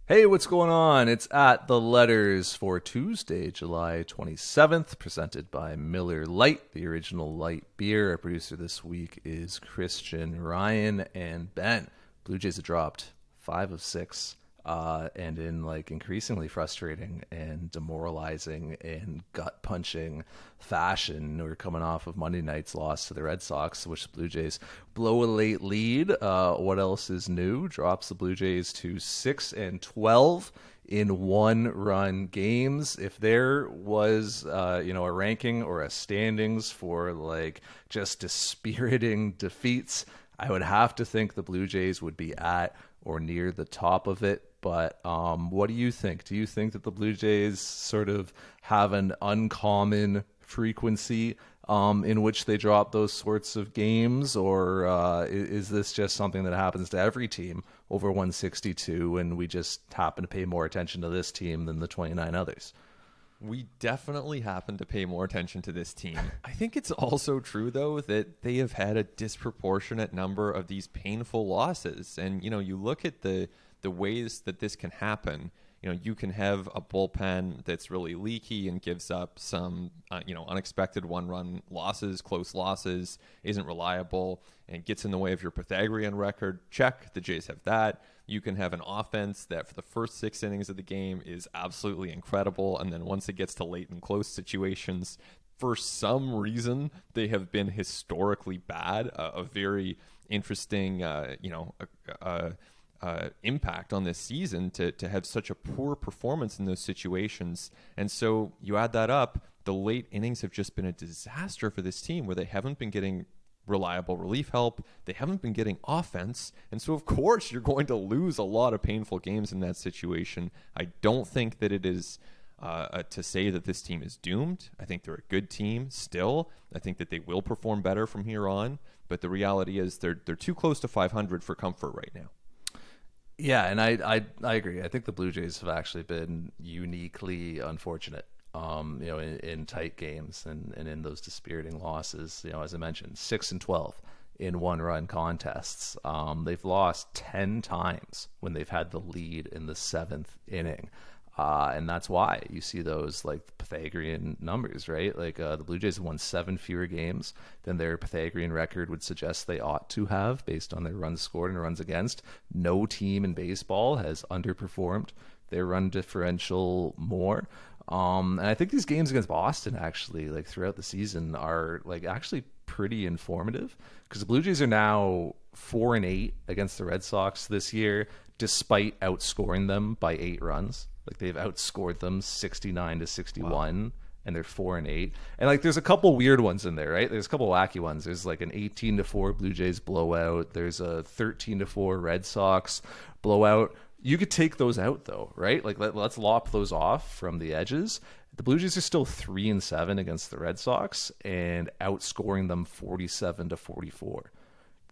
Hey, what's going on? It's at the letters for Tuesday, July 27th, presented by Miller Lite, the original light beer. Our producer this week is Christian Ryan and Ben. Blue Jays have dropped 5 of 6, and in like increasingly frustrating and demoralizing and gut punching fashion. We're coming off of Monday night's loss to the Red Sox, which the Blue Jays blow a late lead. What else is new? Drops the Blue Jays to 6-12 in one-run games. If there was, a ranking or a standings for like just dispiriting defeats, I would have to think the Blue Jays would be at or near the top of it. But what do you think? Do you think that the Blue Jays sort of have an uncommon frequency in which they drop those sorts of games, or is this just something that happens to every team over 162, and we just happen to pay more attention to this team than the 29 others? We definitely happen to pay more attention to this team. I think it's also true, though, that they have had a disproportionate number of these painful losses. And, you look at the ways that this can happen. You can have a bullpen that's really leaky and gives up some, unexpected one-run losses, close losses, isn't reliable, and gets in the way of your Pythagorean record. Check, the Jays have that. You can have an offense that for the first 6 innings of the game is absolutely incredible, and then once it gets to late and close situations, for some reason, they have been historically bad. A very interesting, impact on this season to have such a poor performance in those situations. And so you add that up, the late innings have just been a disaster for this team, where they haven't been getting reliable relief help, they haven't been getting offense, and so of course you're going to lose a lot of painful games in that situation. I don't think that it is to say that this team is doomed. I think they're a good team still. I think that they will perform better from here on, but the reality is they're too close to 500 for comfort right now. Yeah, and I agree. I think the Blue Jays have actually been uniquely unfortunate, in tight games and in those dispiriting losses. As I mentioned, 6-12 in one-run contests. They've lost 10 times when they've had the lead in the 7th inning. And that's why you see those like Pythagorean numbers, right? Like the Blue Jays have won 7 fewer games than their Pythagorean record would suggest they ought to have based on their runs scored and runs against. No team in baseball has underperformed their run differential more. And I think these games against Boston actually, like throughout the season, are like actually pretty informative, because the Blue Jays are now 4-8 against the Red Sox this year, despite outscoring them by 8 runs. Like they've outscored them 69-61. Wow. And they're 4-8. And like there's a couple weird ones in there, right? There's a couple wacky ones. There's like an 18-4 Blue Jays blowout. There's a 13-4 Red Sox blowout. You could take those out though, right? Like let's lop those off from the edges. The Blue Jays are still 3-7 against the Red Sox and outscoring them 47-44.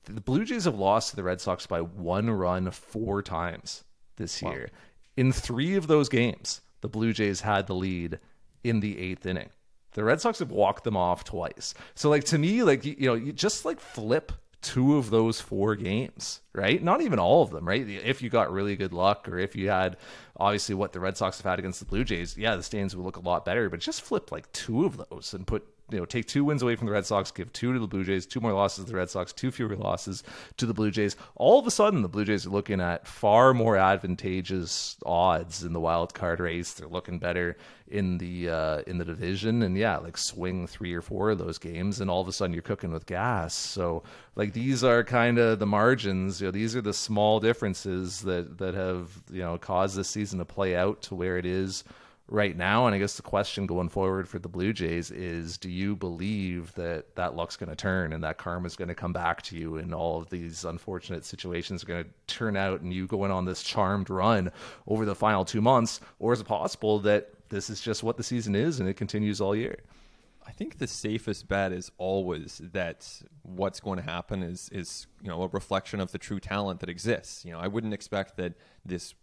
The Blue Jays have lost to the Red Sox by 1 run 4 times this year. Wow. In 3 of those games, the Blue Jays had the lead in the 8th inning. The Red Sox have walked them off twice. So, like, to me, like, you just like flip 2 of those 4 games, right? Not even all of them, right? If you got really good luck, or if you had obviously what the Red Sox have had against the Blue Jays, yeah, the standings would look a lot better. But just flip like 2 of those and put, take 2 wins away from the Red Sox, give 2 to the Blue Jays, 2 more losses to the Red Sox, 2 fewer losses to the Blue Jays. All of a sudden, the Blue Jays are looking at far more advantageous odds in the wild card race. They're looking better in the division, and yeah, like swing 3 or 4 of those games, and all of a sudden you're cooking with gas. So like these are kind of the margins. These are the small differences that have caused this season to play out to where it is right now. And I guess the question going forward for the Blue Jays is, do you believe that luck's going to turn and that karma's going to come back to you, and all of these unfortunate situations are going to turn out and you going on this charmed run over the final 2 months? Or is it possible that this is just what the season is and it continues all year? I think the safest bet is always that what's going to happen is a reflection of the true talent that exists. I wouldn't expect that this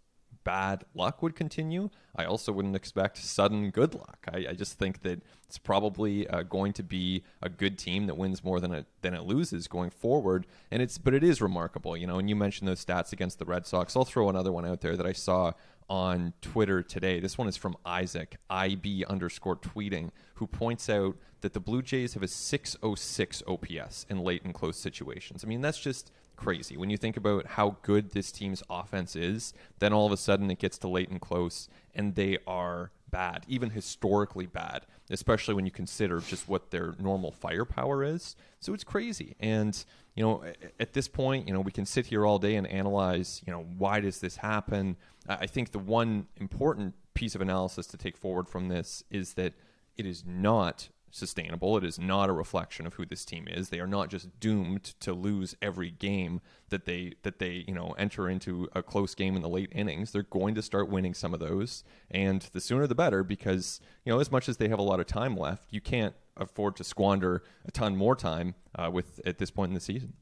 bad luck would continue. I also wouldn't expect sudden good luck. I just think that it's probably going to be a good team that wins more than it loses going forward. But it is remarkable, and you mentioned those stats against the Red Sox. I'll throw another one out there that I saw on Twitter today. This one is from Isaac, IB_tweeting, who points out that the Blue Jays have a 606 OPS in late and close situations. I mean, that's just crazy. When you think about how good this team's offense is, then all of a sudden it gets to late and close, and they are bad, even historically bad, especially when you consider just what their normal firepower is. So it's crazy. And, you know, at this point, you know, we can sit here all day and analyze, you know, why does this happen? I think the one important piece of analysis to take forward from this is that it is not sustainable. It is not a reflection of who this team is. They are not just doomed to lose every game that they you know, enter into a close game in the late innings. They're going to start winning some of those, and the sooner the better, because, you know, as much as they have a lot of time left, you can't afford to squander a ton more time with at this point in the season.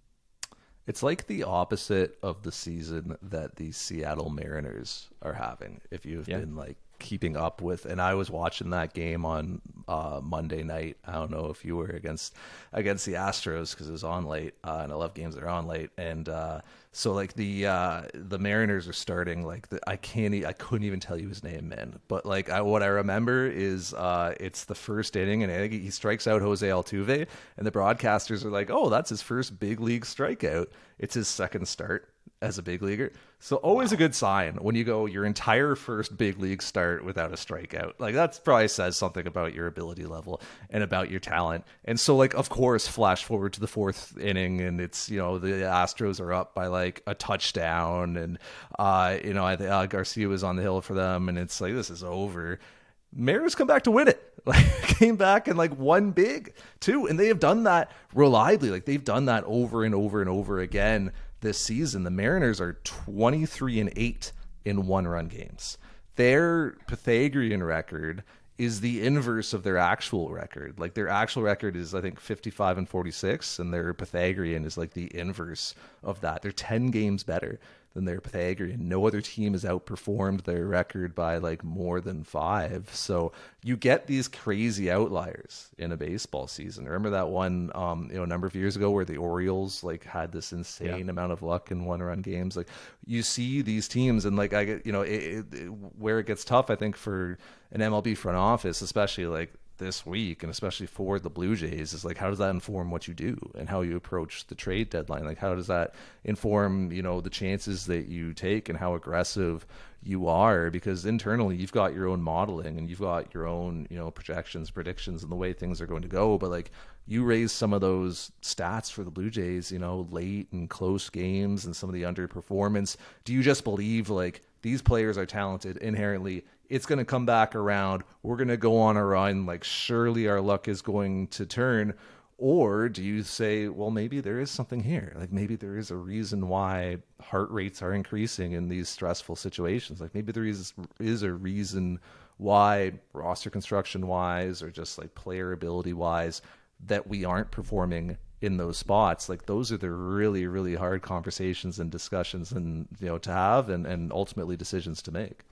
It's like the opposite of the season that the Seattle Mariners are having. If you've been like keeping up with, and I was watching that game on Monday night. I don't know if you were against the Astros, because it was on late, and I love games that are on late. And so like the Mariners are starting like I couldn't even tell you his name, man. But like what I remember is it's the first inning, and I think he strikes out Jose Altuve, and the broadcasters are like, "Oh, that's his first big league strikeout. It's his second start as a big leaguer." So always a good sign when you go your entire first big league start without a strikeout. Like that probably says something about your ability level and about your talent. And so like, of course, flash forward to the fourth inning, and it's, you know, the Astros are up by like a touchdown, and you know, I think Garcia was on the hill for them, and it's like, this is over. Mariners come back to win it. Like came back and like won big too, and they have done that reliably. Like they've done that over and over and over again this season. The Mariners are 23-8 in one-run games. Their Pythagorean record is the inverse of their actual record. Like their actual record is, I think, 55-46, and their Pythagorean is like the inverse of that. They're 10 games better than their Pythagorean. No other team has outperformed their record by like more than 5. So you get these crazy outliers in a baseball season. Remember that one, you know, a number of years ago where the Orioles like had this insane amount of luck in one-run games. Like you see these teams, and like I get, you know, where it gets tough, I think, for an MLB front office, especially like this week, and especially for the Blue Jays, is like, how does that inform what you do and how you approach the trade deadline? Like, how does that inform, you know, the chances that you take and how aggressive you are? Because internally you've got your own modeling and you've got your own, you know, projections, predictions, and the way things are going to go. But like, you raise some of those stats for the Blue Jays, you know, late and close games and some of the underperformance. Do you just believe like these players are talented inherently? It's going to come back around. We're going to go on a run. Like, surely our luck is going to turn. Or do you say, well, maybe there is something here. Like, maybe there is a reason why heart rates are increasing in these stressful situations. Like, maybe there is a reason why, roster construction wise, or just like player ability wise, that we aren't performing in those spots. Like, those are the really, really hard conversations and discussions, and, you know, to have, and ultimately decisions to make.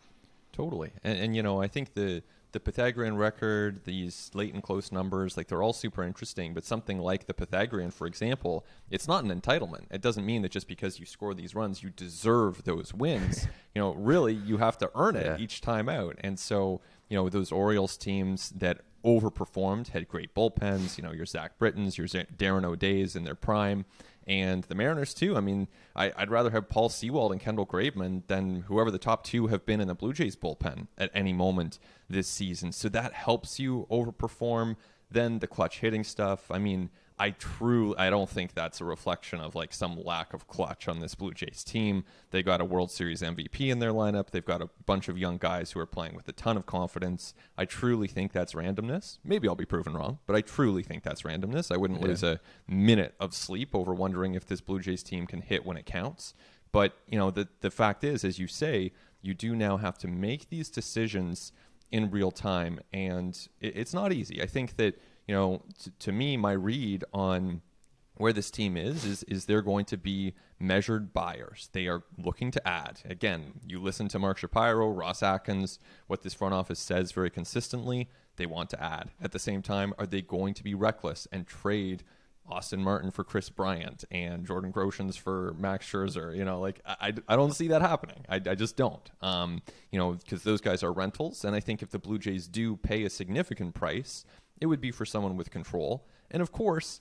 Totally. And you know, I think the Pythagorean record, these late and close numbers, like they're all super interesting, but something like the Pythagorean, for example, it's not an entitlement. It doesn't mean that just because you score these runs, you deserve those wins. You know, really, you have to earn it each time out. And so, you know, those Orioles teams that overperformed had great bullpens, you know, your Zach Brittons, your Darren O'Days in their prime. And the Mariners, too. I mean, I'd rather have Paul Sewald and Kendall Graveman than whoever the top two have been in the Blue Jays bullpen at any moment this season. So that helps you overperform. Then the clutch hitting stuff. I mean, I don't think that's a reflection of like some lack of clutch on this Blue Jays team. They got a World Series MVP in their lineup. They've got a bunch of young guys who are playing with a ton of confidence. I truly think that's randomness. Maybe I'll be proven wrong, but I truly think that's randomness. I wouldn't lose a minute of sleep over wondering if this Blue Jays team can hit when it counts. But, you know, the fact is, as you say, you do now have to make these decisions in real time, and it's not easy. I think that, you know, to me, my read on where this team is they're going to be measured buyers. They are looking to add. Again, you listen to Mark Shapiro, Ross Atkins, what this front office says very consistently, they want to add. At the same time, are they going to be reckless and trade Austin Martin for Chris Bryant and Jordan Groshans for Max Scherzer. Like I don't see that happening. I just don't. Because those guys are rentals, and I think if the Blue Jays do pay a significant price, it would be for someone with control. And of course,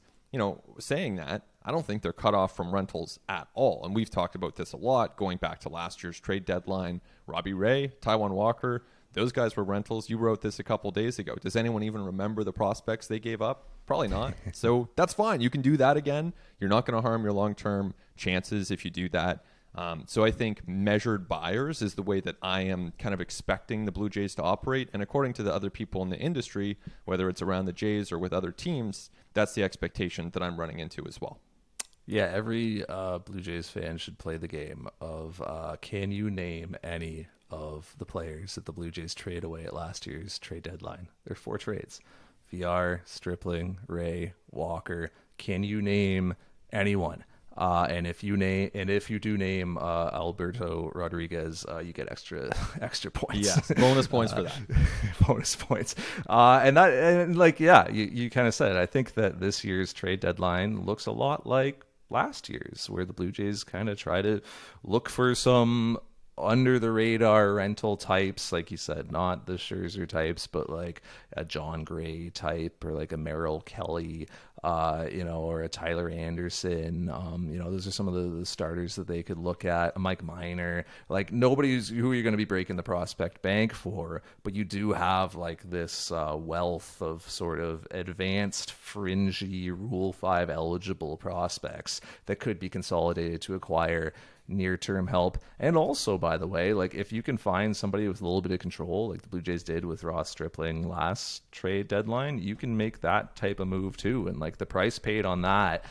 saying that, I don't think they're cut off from rentals at all. And we've talked about this a lot, going back to last year's trade deadline. Robbie Ray, Taijuan Walker, those guys were rentals. You wrote this a couple days ago. Does anyone even remember the prospects they gave up? Probably not. So that's fine. You can do that again. You're not going to harm your long-term chances if you do that. So I think measured buyers is the way that I am kind of expecting the Blue Jays to operate. And according to the other people in the industry, whether it's around the Jays or with other teams, that's the expectation that I'm running into as well. Yeah, every Blue Jays fan should play the game of can you name any of the players that the Blue Jays trade away at last year's trade deadline? There are 4 trades. VR, Stripling, Ray, Walker. Can you name anyone? And if you do name Alberto Rodriguez, you get extra points. Yes, bonus points for that. Bonus points. You kind of said, I think that this year's trade deadline looks a lot like last year's, where the Blue Jays kind of try to look for some under the radar rental types, like you said, not the Scherzer types, but like a John Gray type or like a Merrill Kelly, or a Tyler Anderson. Those are some of the starters that they could look at. Mike Minor, like nobody's who you're going to be breaking the prospect bank for, but you do have like this wealth of sort of advanced, fringy Rule 5 eligible prospects that could be consolidated to acquire near-term help. And also, by the way, like if you can find somebody with a little bit of control, like the Blue Jays did with Ross Stripling last trade deadline, you can make that type of move too. And like the price paid on that,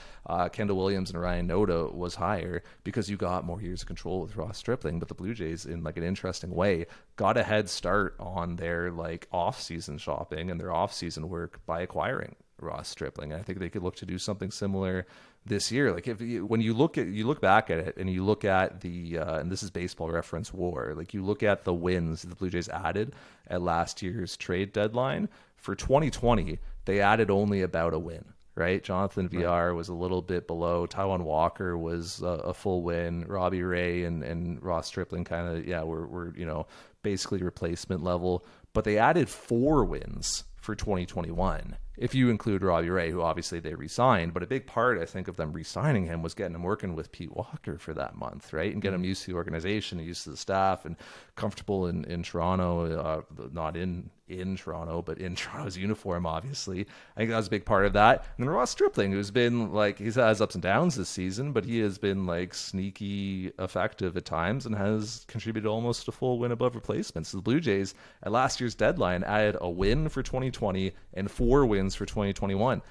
Kendall Williams and Ryan Noda, was higher because you got more years of control with Ross Stripling. But the Blue Jays, in like an interesting way, got a head start on their like off-season shopping and their off-season work by acquiring Ross Stripling. I think they could look to do something similar this year. Like when you look back at it and you look at the and this is Baseball Reference WAR, like you look at the wins the Blue Jays added at last year's trade deadline for 2020, they added only about a win. Right, Jonathan VR was a little bit below. Taijuan Walker was a full win. Robbie Ray and Ross Stripling kind of were basically replacement level. But they added 4 wins for 2021, if you include Robbie Ray, who obviously they re-signed. But a big part, I think, of them re-signing him was getting him working with Pete Walker for that month, right? And getting him used to the organization, used to the staff, and comfortable in Toronto, not in Toronto, but in Toronto's uniform, obviously. I think that was a big part of that. And then Ross Stripling, who's been like, he's has ups and downs this season, but he has been like sneaky effective at times and has contributed almost a full win above replacement. So the Blue Jays at last year's deadline added a win for 2020 and 4 wins for 2021.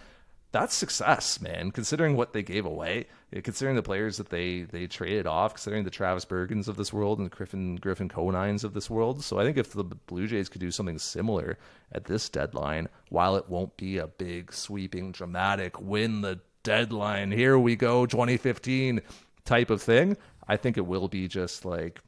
That's success, man, considering what they gave away, considering the players that they traded off, considering the Travis Bergens of this world and the Griffin Conines of this world. So I think if the Blue Jays could do something similar at this deadline, while it won't be a big, sweeping, dramatic win the deadline, here we go, 2015 type of thing, I think it will be just like,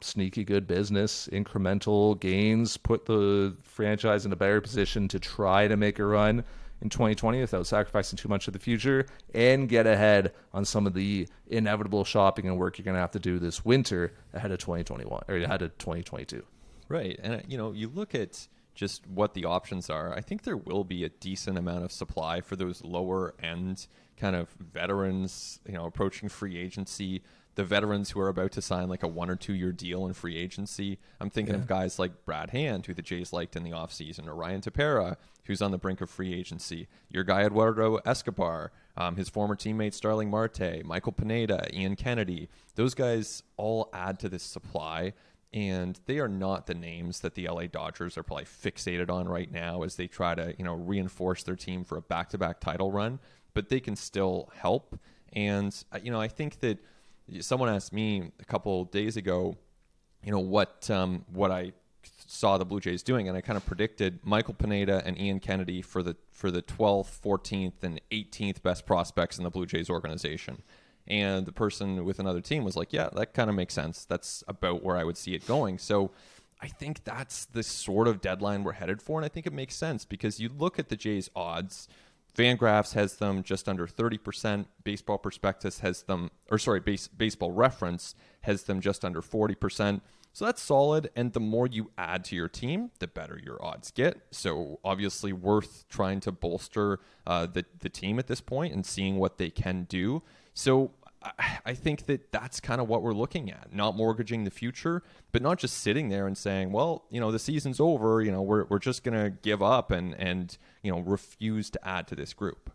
sneaky good business, incremental gains, put the franchise in a better position to try to make a run in 2020 without sacrificing too much of the future, and get ahead on some of the inevitable shopping and work you're going to have to do this winter ahead of 2021 or ahead of 2022. Right. And, you look at just what the options are. I think there will be a decent amount of supply for those lower end kind of veterans, approaching free agency. The veterans who are about to sign like a 1 or 2 year deal in free agency. I'm thinking of guys like Brad Hand, who the Jays liked in the offseason, or Ryan Tepera, who's on the brink of free agency. Your guy Eduardo Escobar, his former teammate Starling Marte, Michael Pineda, Ian Kennedy. Those guys all add to this supply, and they are not the names that the LA Dodgers are probably fixated on right now as they try to, reinforce their team for a back-to-back title run, but they can still help. And, I think that someone asked me a couple days ago, what I saw the Blue Jays doing, and I kind of predicted Michael Pineda and Ian Kennedy for the 12th, 14th, and 18th best prospects in the Blue Jays organization. And the person with another team was like, yeah, that kind of makes sense. That's about where I would see it going. So I think that's the sort of deadline we're headed for, and I think it makes sense because you look at the Jays' odds Fangraphs has them just under 30%. Baseball Prospectus has them, Baseball Reference has them just under 40%. So that's solid. And the more you add to your team, the better your odds get. So obviously worth trying to bolster the team at this point and seeing what they can do. So I think that that's kind of what we're looking at, not mortgaging the future, but not just sitting there and saying, well, the season's over, we're just going to give up and refuse to add to this group.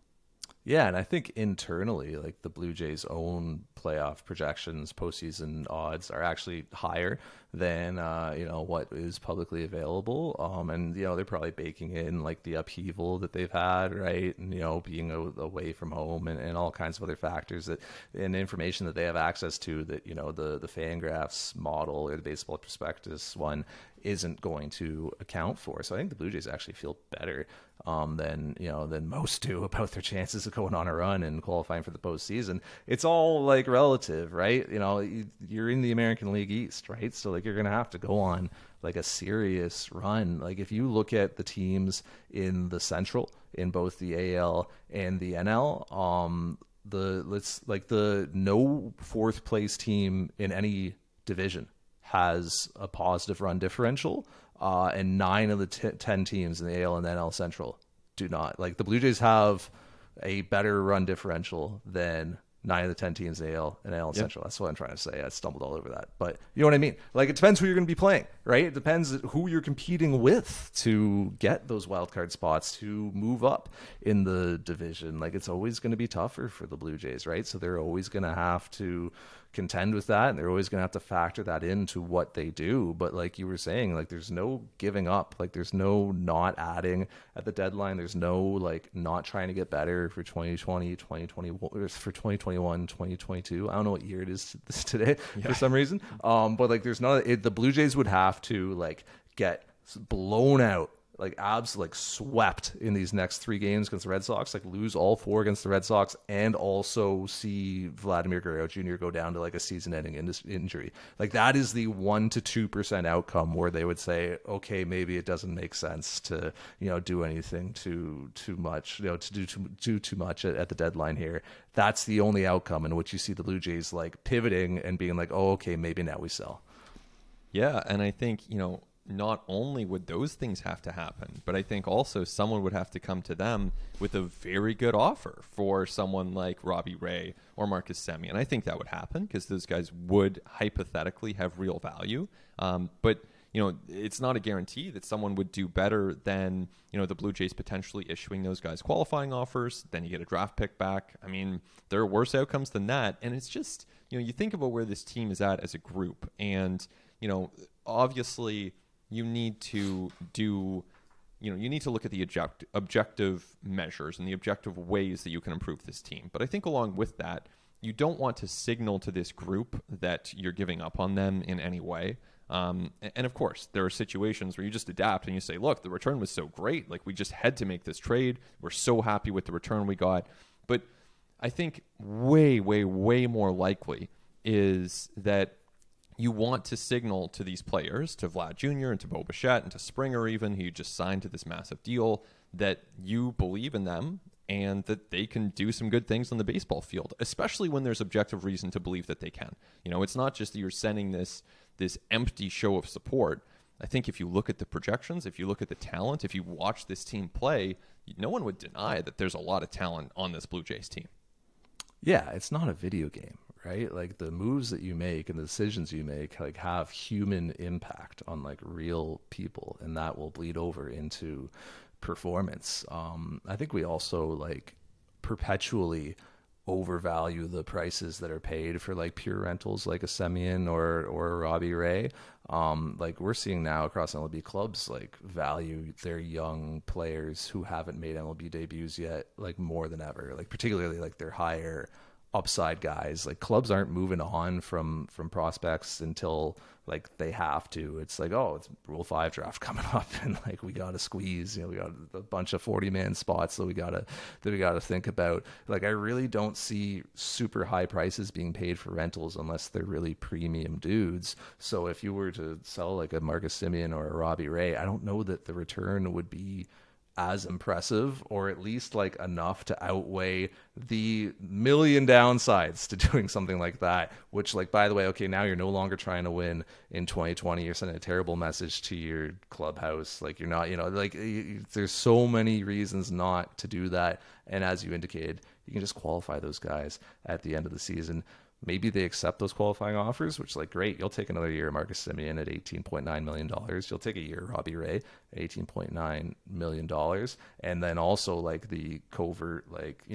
Yeah, and I think internally, like the Blue Jays' own playoff projections, postseason odds are actually higher than what is publicly available. And they're probably baking in like the upheaval that they've had, right? And being away from home and all kinds of other factors and information that they have access to that the Fangraphs model or the Baseball Prospectus one isn't going to account for. So I think the Blue Jays actually feel better than most do about their chances of going on a run and qualifying for the postseason. It's all like relative, right? You're in the American League East, right? So like you're gonna have to go on like a serious run. Like if you look at the teams in the Central, in both the AL and the NL, the no fourth place team in any division has a positive run differential, and 9 of the 10 teams in the AL and NL Central do not. Like the Blue Jays have a better run differential than 9 of the 10 teams in the AL and NL Central. That's what I'm trying to say. I stumbled all over that, but you know what I mean? Like it depends who you're going to be playing, right? It depends who you're competing with to get those wildcard spots to move up in the division. Like it's always going to be tougher for the Blue Jays, right? So they're always going to have to contend with that, and they're always going to have to factor that into what they do. But like you were saying, like there's no giving up, like there's no not adding at the deadline, there's no like not trying to get better for 2020, 2021, for 2021, 2022. I don't know what year it is today for some reason, but like there's not the Blue Jays would have to like get blown out, like like swept in these next 3 games against the Red Sox, like lose all 4 against the Red Sox, and also see Vladimir Guerrero Jr. go down to like a season-ending injury. Like that is the 1% to 2% outcome where they would say, okay, maybe it doesn't make sense to do anything too much, to do too much at the deadline here. That's the only outcome in which you see the Blue Jays like pivoting and being like, oh, okay, maybe now we sell. Yeah, and I think not only would those things have to happen, but I think also someone would have to come to them with a very good offer for someone like Robbie Ray or Marcus Semien. I think that would happen because those guys would hypothetically have real value. But it's not a guarantee that someone would do better than, the Blue Jays potentially issuing those guys qualifying offers. Then you get a draft pick back. I mean, there are worse outcomes than that. And it's just, you think about where this team is at as a group. And, obviously you need to look at the objective measures and the objective ways that you can improve this team. But I think along with that, you don't want to signal to this group that you're giving up on them in any way. And of course, there are situations where you just adapt and you say, look, the return was so great. Like we just had to make this trade. We're so happy with the return we got. But I think way, way, way more likely is that you want to signal to these players, to Vlad Jr. and to Bo Bichette and to Springer even, who you just signed to this massive deal, that you believe in them and that they can do some good things on the baseball field, especially when there's objective reason to believe that they can. It's not just that you're sending this empty show of support. I think if you look at the projections, if you look at the talent, if you watch this team play, no one would deny that there's a lot of talent on this Blue Jays team. Yeah, it's not a video game, right? Like the moves that you make and the decisions you make like have human impact on like real people, and that will bleed over into performance. I think we also like perpetually overvalue the prices that are paid for like pure rentals like a Semien or Robbie Ray. Like we're seeing now across MLB clubs like value their young players who haven't made MLB debuts yet like more than ever, like particularly like their higher upside guys. Like clubs aren't moving on from prospects until like they have to. It's like, oh, it's Rule 5 draft coming up and like we gotta squeeze, we got a bunch of 40-man spots that we gotta think about. Like I really don't see super high prices being paid for rentals unless they're really premium dudes. So if you were to sell like a Marcus Semien or a Robbie Ray, I don't know that the return would be as impressive, or at least like enough to outweigh the million downsides to doing something like that, which, like, by the way, okay, now you're no longer trying to win in 2020. You're sending a terrible message to your clubhouse. Like, you're not, like, there's so many reasons not to do that. And as you indicated, you can just qualify those guys at the end of the season. Maybe they accept those qualifying offers, which is like, great, you'll take another year of Marcus Semien at $18.9 million. You'll take a year of Robbie Ray at $18.9 million. And then also, like, the covert, like,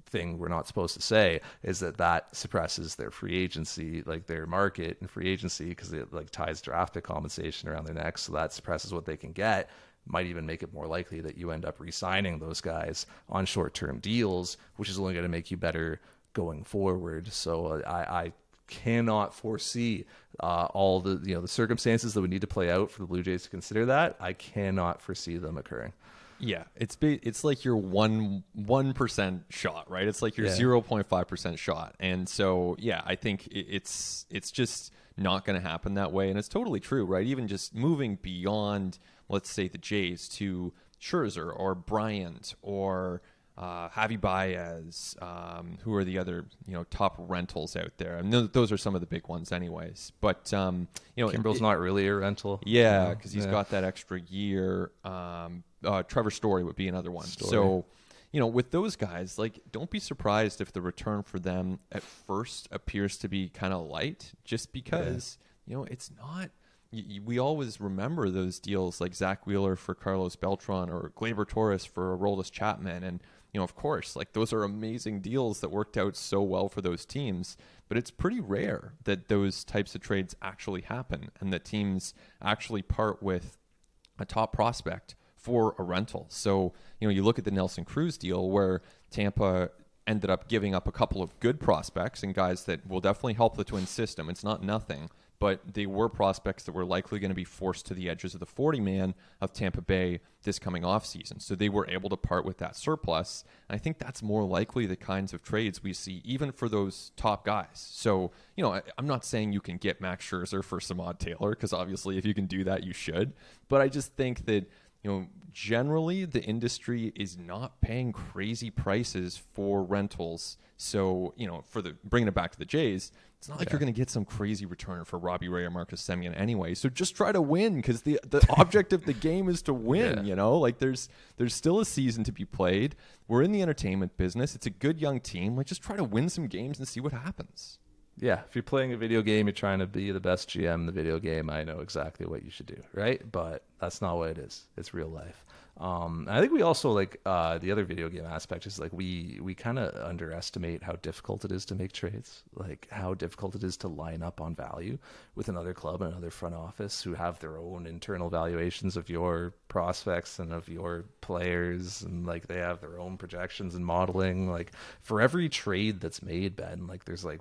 thing we're not supposed to say is that suppresses their free agency, like their market and free agency, because it like ties draft pick compensation around their necks. So that suppresses what they can get. Might even make it more likely that you end up re-signing those guys on short-term deals, which is only going to make you better going forward. So I cannot foresee all the circumstances that would need to play out for the Blue Jays to consider that. I cannot foresee them occurring. Yeah, it's like your 1% shot, right? It's like your 0.5% shot. And so, yeah, I think it's just not going to happen that way. And it's totally true, right? Even just moving beyond, let's say, the Jays to Scherzer or Bryant or Javi Baez, who are the other top rentals out there? I mean, those are some of the big ones, anyways. But Kimbrel's not really a rental. Yeah, because he's got that extra year. Trevor Story would be another one. So, with those guys, like, don't be surprised if the return for them at first appears to be kind of light, just because it's not. We always remember those deals like Zach Wheeler for Carlos Beltran or Gleyber Torres for Aroldis Chapman, and of course, like, those are amazing deals that worked out so well for those teams, but it's pretty rare that those types of trades actually happen and that teams actually part with a top prospect for a rental. So, you look at the Nelson Cruz deal where Tampa ended up giving up a couple of good prospects and guys that will definitely help the Twins system. It's not nothing, but they were prospects that were likely going to be forced to the edges of the 40-man of Tampa Bay this coming offseason. So they were able to part with that surplus. And I think that's more likely the kinds of trades we see even for those top guys. So, I'm not saying you can get Max Scherzer for Samad Taylor, because obviously if you can do that, you should. But I just think that generally the industry is not paying crazy prices for rentals. So, for bringing it back to the Jays, it's not like you're going to get some crazy return for Robbie Ray or Marcus Semien anyway. So just try to win, because the object of the game is to win, Like, there's still a season to be played. We're in the entertainment business. It's a good young team. Like, just try to win some games and see what happens. Yeah, if you're playing a video game, you're trying to be the best GM in the video game, I know exactly what you should do, right? But that's not what it is. It's real life. I think we also, like, the other video game aspect is, like, we kind of underestimate how difficult it is to make trades, like how difficult it is to line up on value with another club and another front office who have their own internal valuations of your prospects and of your players, and like they have their own projections and modeling. Like, for every trade that's made, Ben, like, there's like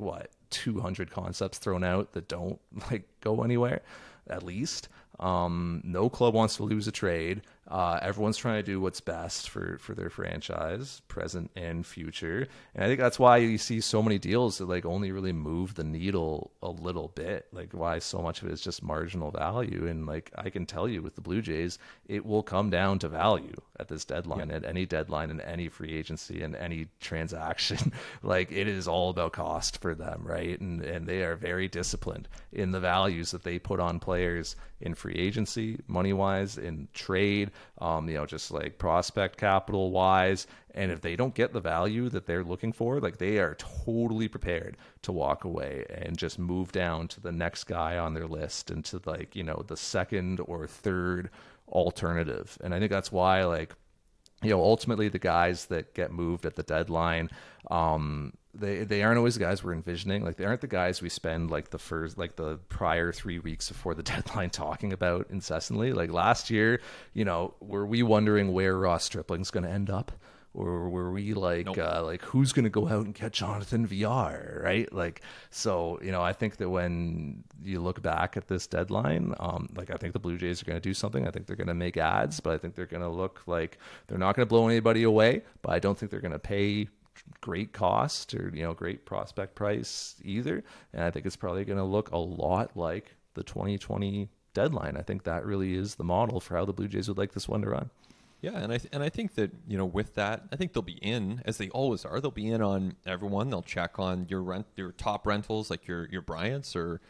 200 concepts thrown out that don't like go anywhere, at least. No club wants to lose a trade. Everyone's trying to do what's best for their franchise, present and future. And I think that's why you see so many deals that like only really move the needle a little bit. Like, why so much of it is just marginal value. And like, I can tell you with the Blue Jays, it will come down to value at this deadline, at any deadline, in any free agency, and any transaction. Like, it is all about cost for them, right? And they are very disciplined in the values that they put on players in free agency, money wise, in trade, just like prospect capital wise. And if they don't get the value that they're looking for, like, they are totally prepared to walk away and just move down to the next guy on their list, and to like, the second or third alternative. And I think that's why, like, ultimately the guys that get moved at the deadline, they aren't always the guys we're envisioning. Like, they aren't the guys we spend like the prior 3 weeks before the deadline talking about incessantly. Like last year, were we wondering where Ross Stripling's going to end up? Or were we like, Nope. Like, who's going to go out and get Jonathan VR, right? Like, so, I think that when you look back at this deadline, like, I think the Blue Jays are going to do something. I think they're going to make ads, but I think they're going to look like they're not going to blow anybody away, but I don't think they're going to pay great cost or, great prospect price either. And I think it's probably going to look a lot like the 2020 deadline. I think that really is the model for how the Blue Jays would like this one to run. Yeah, and I think that, with that, I think they'll be in, as they always are. They'll be in on everyone. They'll check on your top rentals, like your Bryants or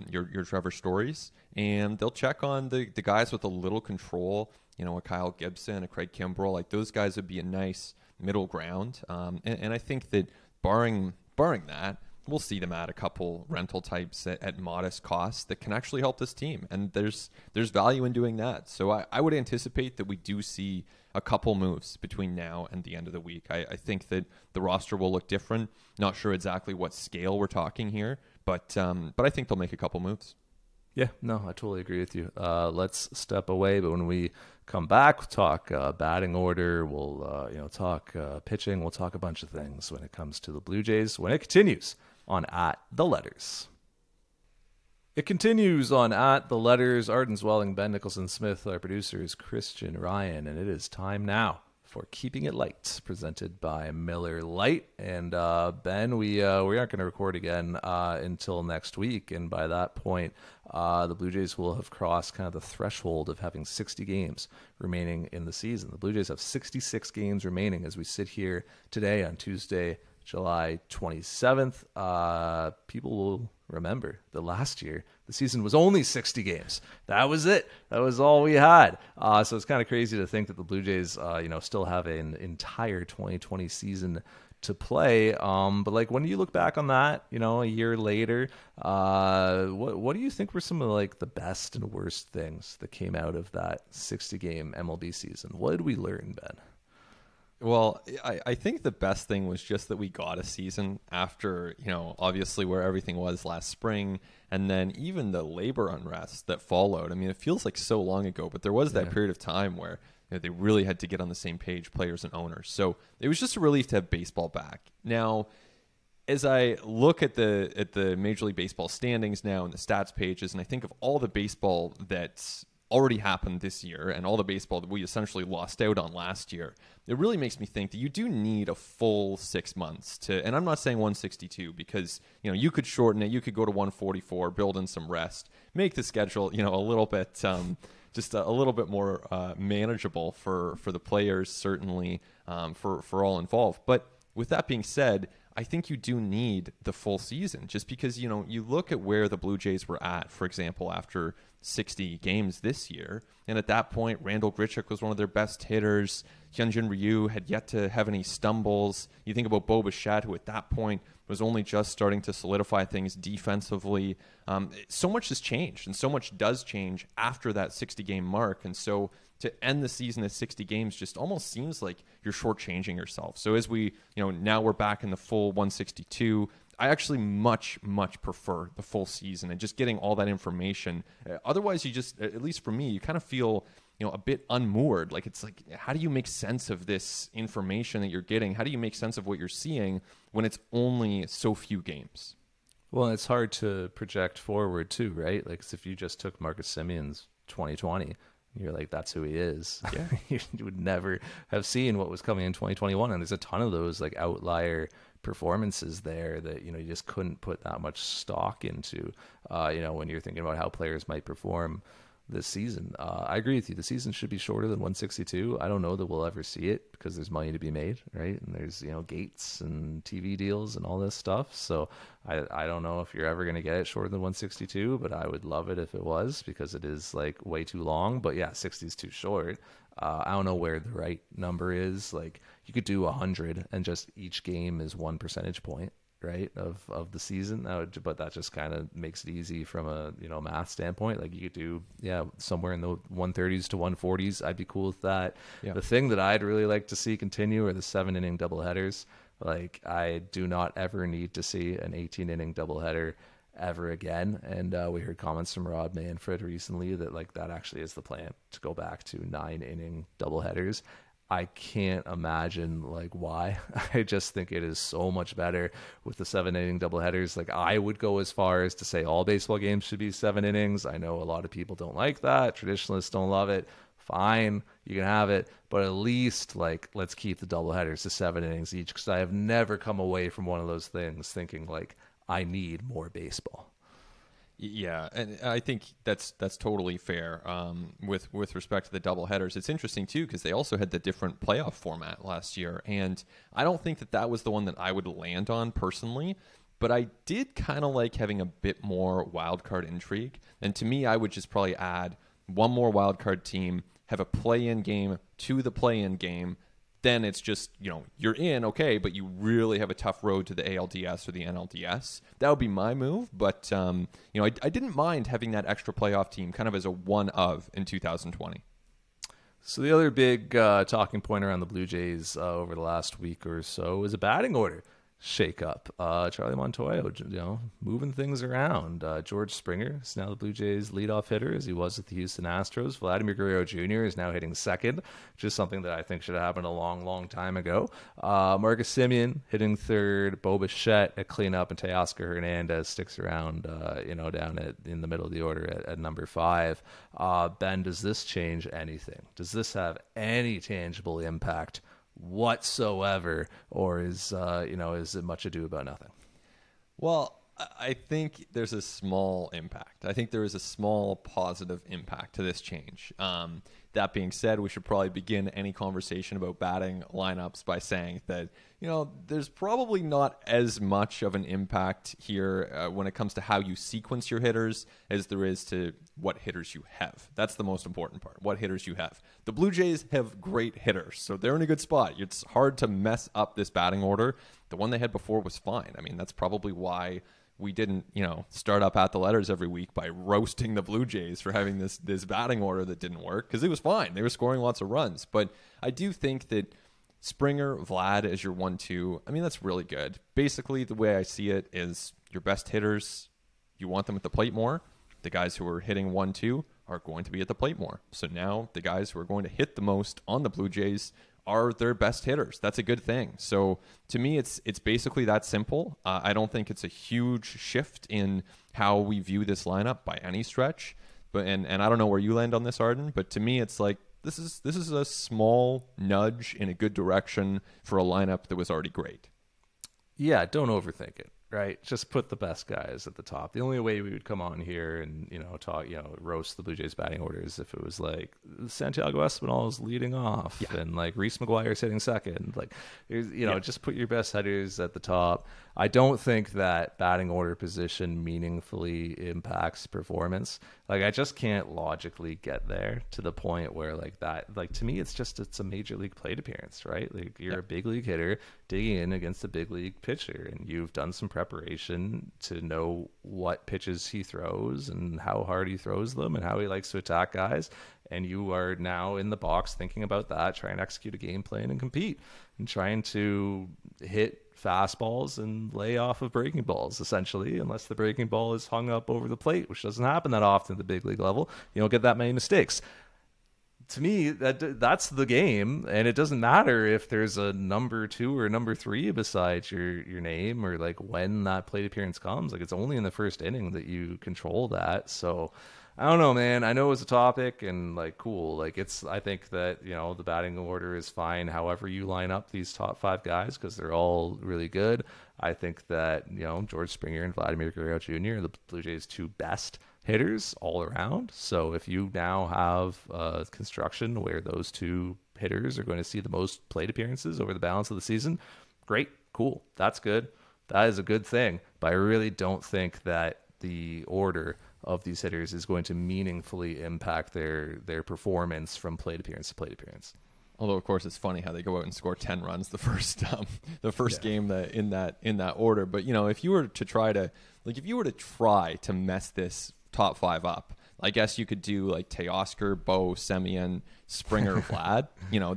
your Trevor Stories, and they'll check on the guys with a little control. A Kyle Gibson, a Craig Kimbrell, like those guys would be a nice middle ground. And I think that barring that, we'll see them add a couple rental types at modest costs that can actually help this team. And there's value in doing that. So I would anticipate that we do see a couple moves between now and the end of the week. I think that the roster will look different. Not sure exactly what scale we're talking here, but I think they'll make a couple moves. Yeah, no, I totally agree with you. Let's step away, but when we come back, we'll talk batting order. We'll talk pitching. We'll talk a bunch of things when it comes to the Blue Jays when it continues on At the Letters. It continues on At the Letters. Arden Zwelling, Ben Nicholson Smith, our producers, Christian Ryan, and it is time now for Keeping It Light, presented by Miller Lite. And Ben, we aren't going to record again until next week, and by that point, the Blue Jays will have crossed kind of the threshold of having 60 games remaining in the season. The Blue Jays have 66 games remaining as we sit here today on Tuesday, July 27th. People will remember that last year the season was only 60 games. That was it. That was all we had. So it's kind of crazy to think that the Blue Jays, still have an entire 2020 season to play. But like, when you look back on that, a year later, what do you think were some of like the best and worst things that came out of that 60 game MLB season? What did we learn, Ben? Well, I think the best thing was just that we got a season after, obviously where everything was last spring, and then even the labor unrest that followed. I mean, it feels like so long ago, but there was that period of time where they really had to get on the same page, players and owners. So it was just a relief to have baseball back. Now, as I look at the Major League Baseball standings now and the stats pages, and I think of all the baseball that's already happened this year and all the baseball that we essentially lost out on last year, it really makes me think that you do need a full 6 months to, and I'm not saying 162 because, you could shorten it, you could go to 144, build in some rest, make the schedule, a little bit, just a little bit more manageable for the players, certainly for all involved. But with that being said, I think you do need the full season just because, you look at where the Blue Jays were at, for example, after 60 games this year. And at that point, Randall Grichuk was one of their best hitters. Hyunjin Ryu had yet to have any stumbles. You think about Bo Bichette, who at that point was only just starting to solidify things defensively. So much has changed, and so much does change after that 60-game mark. And so to end the season at 60 games just almost seems like you're shortchanging yourself. So as we, now we're back in the full 162, I actually much, much prefer the full season and just getting all that information. Otherwise, you just, at least for me, you kind of feel, a bit unmoored. Like, it's like, how do you make sense of this information that you're getting? How do you make sense of what you're seeing when it's only so few games? Well, it's hard to project forward too, right? Like, if you just took Marcus Semion's 2020, you're like, that's who he is. Yeah. You would never have seen what was coming in 2021. And there's a ton of those like outlier performances there that, you just couldn't put that much stock into, when you're thinking about how players might perform this season. I agree with you. The season should be shorter than 162. I don't know that we'll ever see it because there's money to be made, right? And there's, gates and TV deals and all this stuff. So I don't know if you're ever going to get it shorter than 162, but I would love it if it was because it is like way too long. But yeah, 60 is too short. I don't know where the right number is. Like, you could do 100 and just each game is 1 percentage point, right, of the season. But that just kind of makes it easy from a math standpoint. Like, you could do somewhere in the 130s to 140s. I'd be cool with that. Yeah. The thing that I'd really like to see continue are the 7-inning doubleheaders. Like, I do not ever need to see an 18-inning doubleheader ever again. And we heard comments from Rob Manfred recently that like that actually is the plan, to go back to 9-inning doubleheaders. I can't imagine like why. I just think it is so much better with the 7-inning doubleheaders. Like, I would go as far as to say all baseball games should be 7 innings. I know a lot of people don't like that. Traditionalists don't love it. Fine, you can have it, but at least like let's keep the doubleheaders to 7 innings each, because I have never come away from one of those things thinking like I need more baseball. Yeah, and I think that's totally fair. With respect to the double headers, it's interesting too because they also had the different playoff format last year, and I don't think that was the one that I would land on personally. But I did kind of like having a bit more wild card intrigue, and to me, I would just probably add one more wild card team, have a play-in game to the play-in game. Then it's just, you're in, okay, but you really have a tough road to the ALDS or the NLDS. That would be my move, but, I didn't mind having that extra playoff team kind of as a one of in 2020. So the other big talking point around the Blue Jays over the last week or so is a batting order shake-up. Charlie Montoyo, moving things around. George Springer is now the Blue Jays' leadoff hitter, as he was with the Houston Astros. Vladimir Guerrero Jr. is now hitting second, which is something that I think should have happened a long, long time ago. Marcus Semien hitting third. Bo Bichette at cleanup, and Teoscar Hernandez sticks around, down in the middle of the order at number 5. Ben, does this change anything? Does this have any tangible impact whatsoever, or is it much ado about nothing? Well, I think there's a small impact. I think there is a small positive impact to this change. That being said, we should probably begin any conversation about batting lineups by saying that, there's probably not as much of an impact here when it comes to how you sequence your hitters as there is to what hitters you have. That's the most important part, what hitters you have. The Blue Jays have great hitters, so they're in a good spot. It's hard to mess up this batting order. The one they had before was fine. I mean, that's probably why we didn't, start up at the letters every week by roasting the Blue Jays for having this batting order that didn't work, because it was fine. They were scoring lots of runs. But I do think that Springer, Vlad as your 1-2, I mean, that's really good. Basically, the way I see it is your best hitters, you want them at the plate more. The guys who are hitting 1-2 are going to be at the plate more. So now the guys who are going to hit the most on the Blue Jays are their best hitters. That's a good thing. So to me, it's basically that simple. I don't think it's a huge shift in how we view this lineup by any stretch. But and I don't know where you land on this, Arden, but to me, it's like this is a small nudge in a good direction for a lineup that was already great. Yeah, don't overthink it. Right, just put the best guys at the top. The only way we would come on here and talk, roast the Blue Jays batting orders if it was like Santiago Espinal is leading off and like Reese McGuire is hitting second. Like, just put your best hitters at the top. I don't think that batting order position meaningfully impacts performance. Like, I just can't logically get there to the point where like that. Like, to me, it's a major league plate appearance, right? Like, you're a big league hitter digging in against a big league pitcher, and you've done some preparation to know what pitches he throws and how hard he throws them and how he likes to attack guys. And you are now in the box thinking about that, trying to execute a game plan and compete and trying to hit fastballs and lay off of breaking balls, essentially, unless the breaking ball is hung up over the plate, which doesn't happen that often at the big league level. You don't get that many mistakes. To me, that's the game, and it doesn't matter if there's a number 2 or number 3 besides your name, or like when that plate appearance comes. Like, it's only in the first inning that you control that. So I don't know, man. I know it's a topic, and like, cool. Like, I think that the batting order is fine however you line up these top 5 guys, because they're all really good. I think that George Springer and Vladimir Guerrero Jr. are the Blue Jays' 2 best hitters all around. So if you now have construction where those 2 hitters are going to see the most plate appearances over the balance of the season, great, cool, that's good. That is a good thing. But I really don't think that the order of these hitters is going to meaningfully impact their performance from plate appearance to plate appearance. Although, of course, it's funny how they go out and score 10 runs the first game in that order. But if you were to try to mess this top 5 up, I guess you could do like Teoscar, Bo, Semien, Springer, Vlad.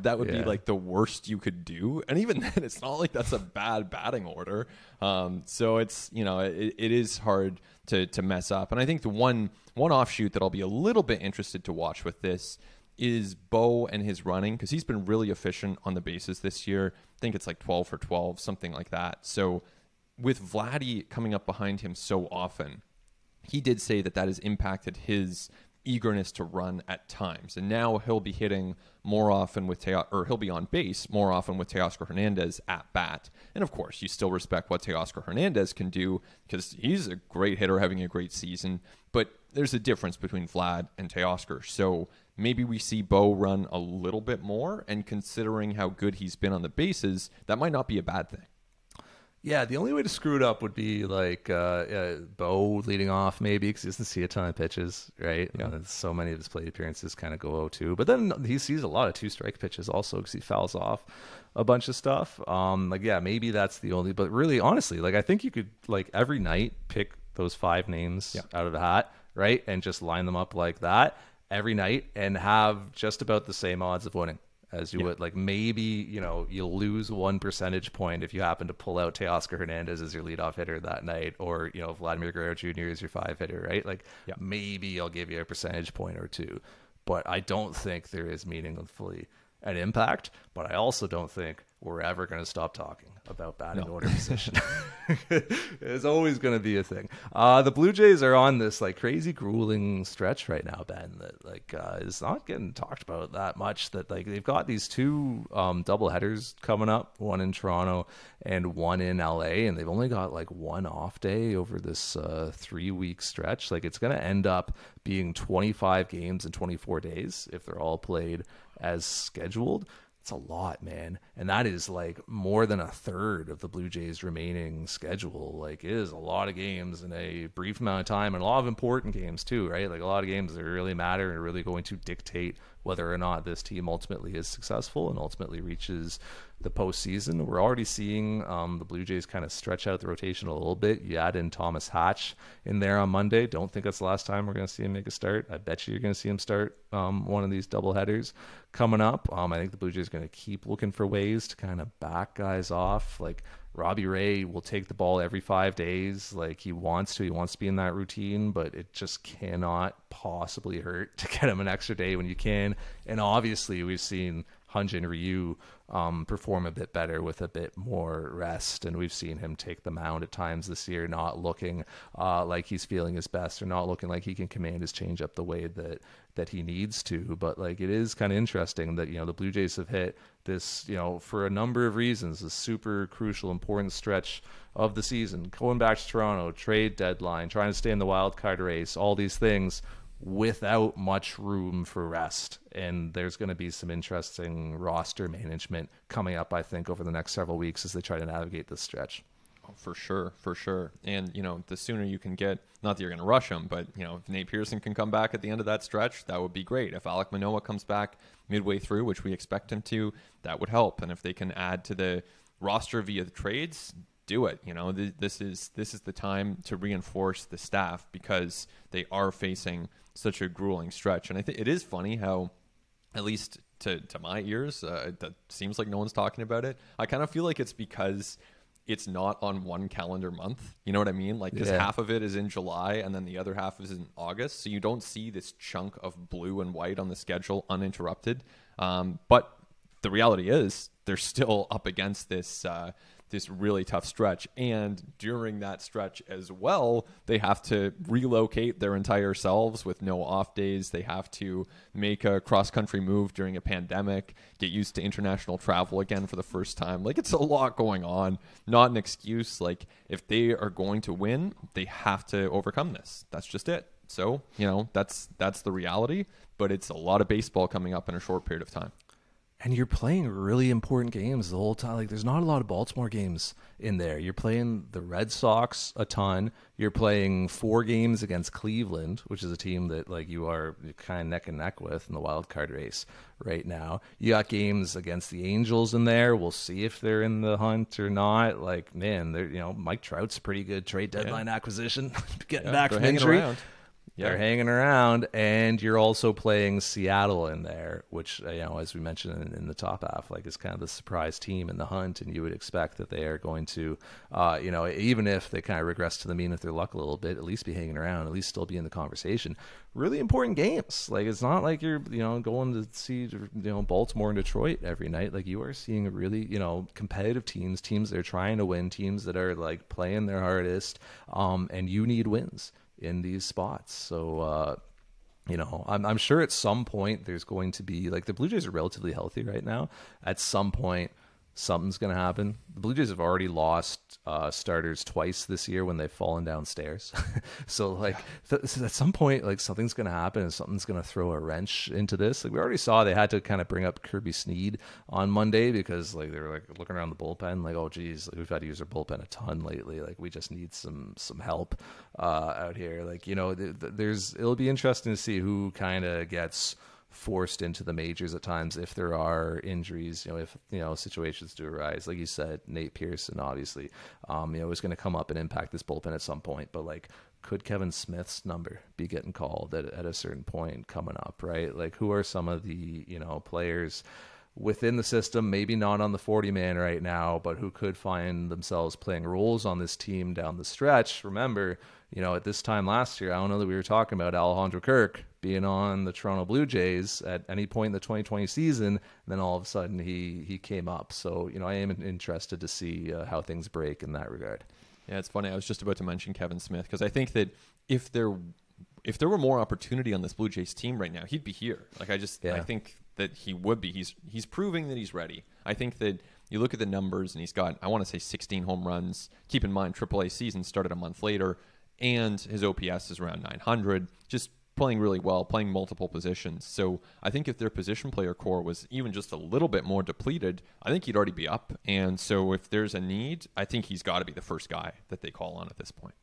That would be like the worst you could do. And even then, it's not like that's a bad batting order. So it's it is hard to mess up. And I think the one offshoot that I'll be a little bit interested to watch with this is Bo and his running, because he's been really efficient on the bases this year. I think it's like 12 for 12, something like that. So with Vladdy coming up behind him so often, he did say that has impacted his eagerness to run at times. And now he'll be hitting more often with he'll be on base more often with Teoscar Hernandez at bat. And of course, you still respect what Teoscar Hernandez can do because he's a great hitter having a great season. But there's a difference between Vlad and Teoscar. So maybe we see Bo run a little bit more. And considering how good he's been on the bases, that might not be a bad thing. Yeah, the only way to screw it up would be like Bo leading off, maybe, because he doesn't see a ton of pitches, right? Yeah. So many of his plate appearances kind of go 0-2. But then he sees a lot of 2-strike pitches also because he fouls off a bunch of stuff. Maybe that's the only. But really, honestly, I think you could every night pick those 5 names out of the hat, right, and just line them up like that every night and have just about the same odds of winning as you would. Maybe, you'll lose 1 percentage point if you happen to pull out Teoscar Hernandez as your leadoff hitter that night, or, Vladimir Guerrero Jr. is your 5 hitter, right? Maybe I'll give you a percentage point or 2, but I don't think there is meaningfully an impact, but I also don't think we're ever going to stop talking about batting order position. It's always going to be a thing. The Blue Jays are on this crazy grueling stretch right now, Ben, that is not getting talked about that much. That they've got these 2 double headers coming up, one in Toronto and one in LA, and they've only got 1 off day over this 3-week stretch. It's going to end up being 25 games in 24 days if they're all played as scheduled. It's a lot, man. And that is more than a third of the Blue Jays' remaining schedule. It is a lot of games in a brief amount of time, and a lot of important games too, right? A lot of games that really matter and are really going to dictate whether or not this team ultimately is successful and ultimately reaches the postseason. We're already seeing the Blue Jays kind of stretch out the rotation a little bit. You add in Thomas Hatch in there on Monday. Don't think that's the last time we're going to see him make a start. I bet you're going to see him start one of these doubleheaders coming up. I think the Blue Jays are going to keep looking for ways to kind of back guys off. Robbie Ray will take the ball every 5 days. He wants to. He wants to be in that routine, but it just cannot possibly hurt to get him an extra day when you can. And obviously, we've seen Hyun-Jin Ryu perform a bit better with a bit more rest, and we've seen him take the mound at times this year, not looking like he's feeling his best, or not looking like he can command his changeup the way that he needs to. But it is kind of interesting that the Blue Jays have hit this, for a number of reasons, a super crucial, important stretch of the season, going back to Toronto, trade deadline, trying to stay in the wild card race, all these things, without much room for rest. And there's going to be some interesting roster management coming up, I think, over the next several weeks as they try to navigate this stretch. Oh, for sure. And, the sooner you can get, not that you're going to rush them, but, if Nate Pearson can come back at the end of that stretch, that would be great. If Alek Manoah comes back midway through, which we expect him to, that would help. And if they can add to the roster via the trades, do it. This is the time to reinforce the staff because they are facing such a grueling stretch. And I think it is funny how, at least to my ears, that seems like no one's talking about it. I kind of feel like it's because it's not on one calendar month. You know what I mean? Because half of it is in July and then the other half is in August. So you don't see this chunk of blue and white on the schedule uninterrupted. But the reality is they're still up against this really tough stretch. And during that stretch as well, they have to relocate their entire selves with no off days. They have to make a cross-country move during a pandemic, get used to international travel again for the first time. It's a lot going on, not an excuse. If they are going to win, they have to overcome this. That's just it. So, that's the reality, but it's a lot of baseball coming up in a short period of time. And you're playing really important games the whole time. There's not a lot of Baltimore games in there. You're playing the Red Sox a ton. You're playing 4 games against Cleveland, which is a team that you are kind of neck and neck with in the wild card race right now. You got games against the Angels in there. We'll see if they're in the hunt or not. They're Mike Trout's a pretty good trade deadline acquisition, getting back from injury. Yeah. They're hanging around, and you're also playing Seattle in there, which, as we mentioned in the top half, is kind of the surprise team in the hunt, and you would expect that they are going to, even if they kind of regress to the mean with their luck a little bit, at least be hanging around, at least still be in the conversation. Really important games. It's not like you're, going to see, Baltimore and Detroit every night. You are seeing really, competitive teams that are trying to win, teams that are playing their hardest, and you need wins in these spots. So You know, I'm sure at some point there's going to be, like, the Blue Jays are relatively healthy right now. At some point, something's going to happen. The Blue Jays have already lost starters twice this year when they've fallen downstairs. So, like, at some point, like, something's going to happen and something's going to throw a wrench into this. Like, we already saw they had to kind of bring up Kirby Snead on Monday because, like, they were, like, looking around the bullpen, like, oh, geez, like, we've had to use our bullpen a ton lately. Like, we just need some help out here. Like, you know, it'll be interesting to see who kind of gets forced into the majors at times if there are injuries, you know, if, you know, situations do arise. Like you said, Nate Pearson, obviously, you know, is going to come up and impact this bullpen at some point. But, like, could Kevin Smith's number be getting called at a certain point coming up, right? Like, who are some of the, you know, players within the system, maybe not on the 40-man right now, but who could find themselves playing roles on this team down the stretch? Remember, you know, at this time last year, I don't know that we were talking about Alejandro Kirk being on the Toronto Blue Jays at any point in the 2020 season, and then all of a sudden he came up. So, you know, I am interested to see how things break in that regard. Yeah, it's funny. I was just about to mention Kevin Smith because I think that if there were more opportunity on this Blue Jays team right now, he'd be here. Like, I think that he would be. He's proving that he's ready. I think that you look at the numbers and he's got, I want to say, 16 home runs. Keep in mind, AAA season started a month later, and his OPS is around 900. Just playing really well, playing multiple positions. So I think if their position player core was even just a little bit more depleted, I think he'd already be up. And so if there's a need, I think he's got to be the first guy that they call on at this point.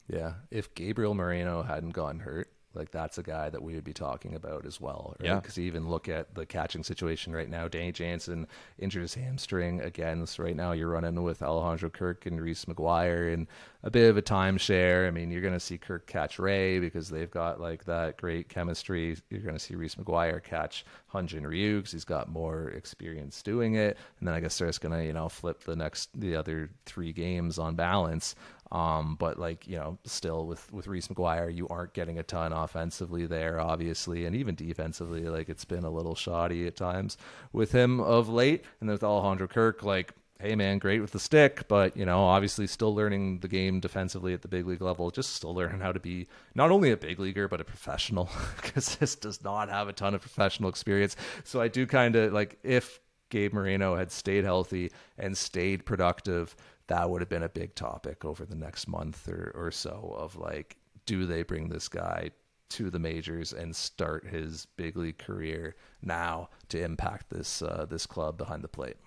Yeah, if Gabriel Moreno hadn't gotten hurt, like, that's a guy that we would be talking about as well, right? Yeah. Because you even look at the catching situation right now. Danny Jansen injured his hamstring again. So right now you're running with Alejandro Kirk and Reese McGuire in a bit of a timeshare. I mean, you're going to see Kirk catch Ray because they've got, like, that great chemistry. You're going to see Reese McGuire catch Hyun-Jin Ryu because he's got more experience doing it. And then I guess they're just going to, you know, flip the other 3 games on balance. But, like, you know, still with Reese McGuire, you aren't getting a ton offensively there, obviously, and even defensively, like, it's been a little shoddy at times with him of late. And then with Alejandro Kirk, like, hey man, great with the stick, but, you know, obviously still learning the game defensively at the big league level, just still learning how to be not only a big leaguer, but a professional, because this does not have a ton of professional experience. So I do kind of, like, if Gabe Moreno had stayed healthy and stayed productive, that would have been a big topic over the next month or so of, like, do they bring this guy to the majors and start his big league career now to impact this club behind the plate?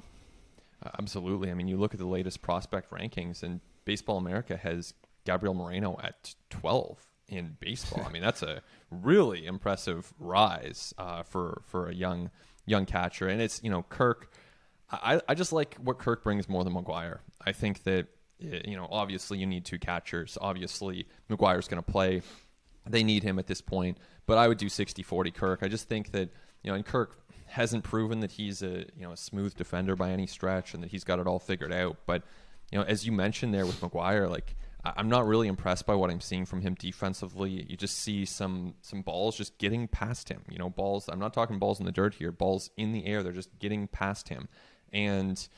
Absolutely. I mean, you look at the latest prospect rankings, and Baseball America has Gabriel Moreno at 12 in baseball. I mean, that's a really impressive rise for a young catcher. And it's, you know, Kirk. I just like what Kirk brings more than McGuire. I think that, you know, obviously you need 2 catchers. Obviously McGuire's going to play. They need him at this point. But I would do 60-40 Kirk. I just think that, you know, and Kirk hasn't proven that he's a smooth defender by any stretch and that he's got it all figured out. But, you know, as you mentioned there with McGuire, like, I'm not really impressed by what I'm seeing from him defensively. You just see some balls just getting past him. You know, balls, I'm not talking balls in the dirt here, balls in the air, they're just getting past him. And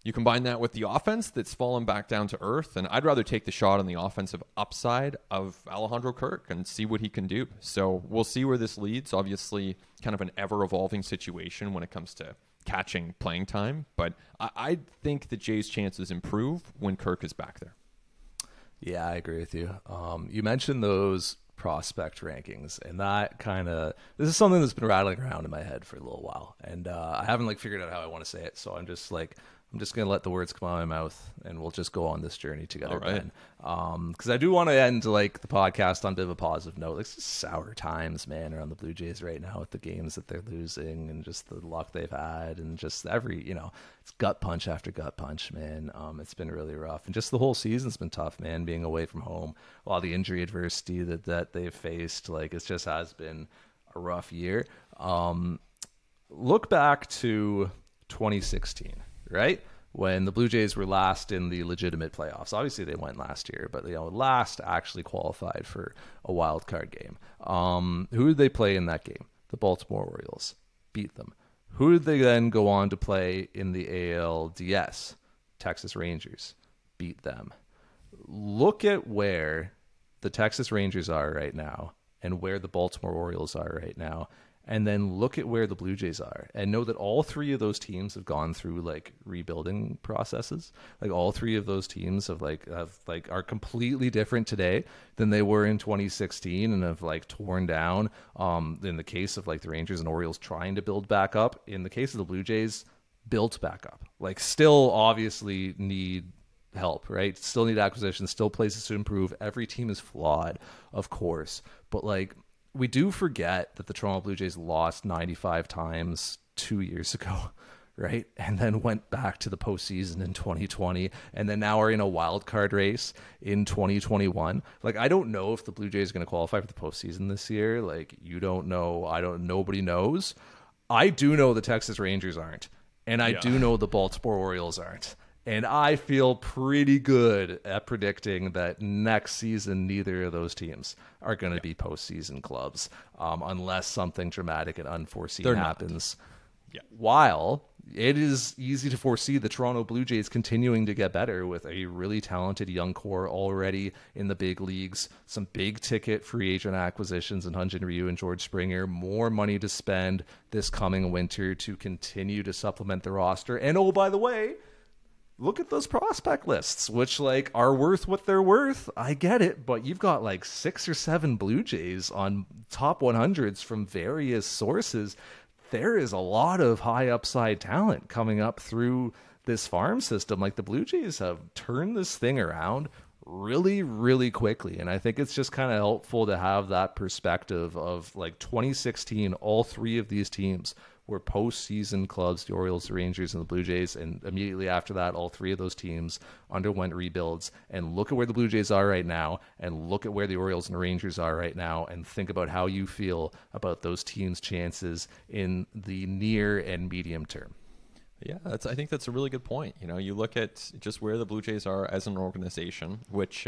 you combine that with the offense that's fallen back down to earth, and I'd rather take the shot on the offensive upside of Alejandro Kirk and see what he can do. So we'll see where this leads. Obviously, kind of an ever-evolving situation when it comes to catching playing time, but I think the Jays' chances improve when Kirk is back there. Yeah, I agree with you. You mentioned those prospect rankings, and that this is something that's been rattling around in my head for a little while, and I haven't, like, figured out how I want to say it, so I'm just going to let the words come out of my mouth, and we'll just go on this journey together. All right. Because I do want to end, like, the podcast on a bit of a positive note. Like, it's sour times, man, around the Blue Jays right now with the games that they're losing and just the luck they've had and just it's gut punch after gut punch, man. It's been really rough. And just the whole season's been tough, man, being away from home. All the injury adversity that they've faced, like, it just has been a rough year. Look back to 2016. Right? When the Blue Jays were last in the legitimate playoffs. Obviously, they went last year, but, you know, last actually qualified for a wild card game. Who did they play in that game? The Baltimore Orioles. Beat them. Who did they then go on to play in the ALDS? Texas Rangers. Beat them. Look at where the Texas Rangers are right now and where the Baltimore Orioles are right now, and then look at where the Blue Jays are, and know that all three of those teams have gone through like rebuilding processes. Like all three of those teams are completely different today than they were in 2016, and have like torn down. In the case of like the Rangers and Orioles, trying to build back up. In the case of the Blue Jays, built back up. Like still obviously need help, right? Still need acquisitions, still places to improve. Every team is flawed, of course, but like, we do forget that the Toronto Blue Jays lost 95 times 2 years ago, right? And then went back to the postseason in 2020, and then now are in a wild card race in 2021. Like, I don't know if the Blue Jays are going to qualify for the postseason this year. Like, you don't know. Nobody knows. I do know the Texas Rangers aren't, and I do know the Baltimore Orioles aren't. And I feel pretty good at predicting that next season, neither of those teams are going to be postseason clubs, unless something dramatic and unforeseen happens. Yeah. While it is easy to foresee the Toronto Blue Jays continuing to get better with a really talented young core already in the big leagues, some big ticket free agent acquisitions in Hyun-Jin Ryu and George Springer, more money to spend this coming winter to continue to supplement the roster. And oh, by the way, look at those prospect lists, which like are worth what they're worth. I get it, but you've got like 6 or 7 Blue Jays on top 100s from various sources. There is a lot of high upside talent coming up through this farm system. Like the Blue Jays have turned this thing around really, really quickly. And I think it's just kind of helpful to have that perspective of like 2016, all three of these teams were postseason clubs, the Orioles, the Rangers, and the Blue Jays. And immediately after that, all three of those teams underwent rebuilds. And look at where the Blue Jays are right now, and look at where the Orioles and the Rangers are right now, and think about how you feel about those teams' chances in the near and medium term. Yeah, I think that's a really good point. You know, you look at just where the Blue Jays are as an organization, which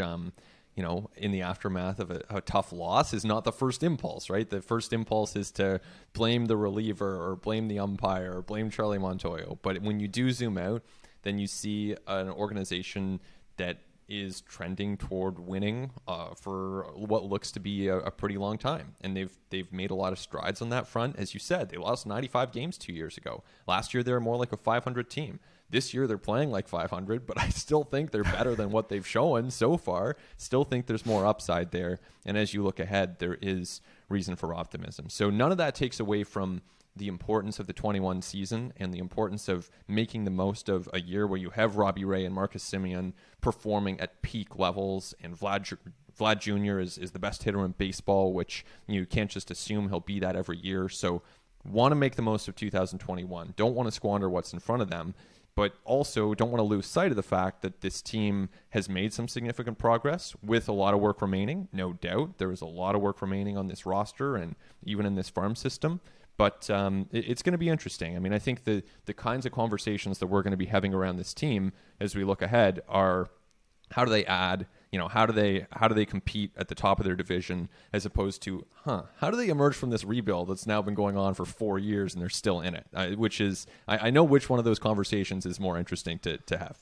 you know, in the aftermath of a tough loss is not the first impulse, right? The first impulse is to blame the reliever or blame the umpire or blame Charlie Montoyo. But when you do zoom out, then you see an organization that is trending toward winning for what looks to be a pretty long time. And they've made a lot of strides on that front. As you said, they lost 95 games 2 years ago. Last year, they were more like a 500 team. This year, they're playing like 500, but I still think they're better than what they've shown so far. Still think there's more upside there. And as you look ahead, there is reason for optimism. So none of that takes away from the importance of the 21 season and the importance of making the most of a year where you have Robbie Ray and Marcus Semien performing at peak levels, and Vlad Jr. is the best hitter in baseball, which you can't just assume he'll be that every year. So want to make the most of 2021. Don't want to squander what's in front of them, but also don't want to lose sight of the fact that this team has made some significant progress with a lot of work remaining. No doubt there is a lot of work remaining on this roster and even in this farm system. But it's going to be interesting. I mean, I think the kinds of conversations that we're going to be having around this team as we look ahead are, how do they add? You know, how do they compete at the top of their division, as opposed to, how do they emerge from this rebuild that's now been going on for 4 years and they're still in it? Which is, I know which one of those conversations is more interesting to have.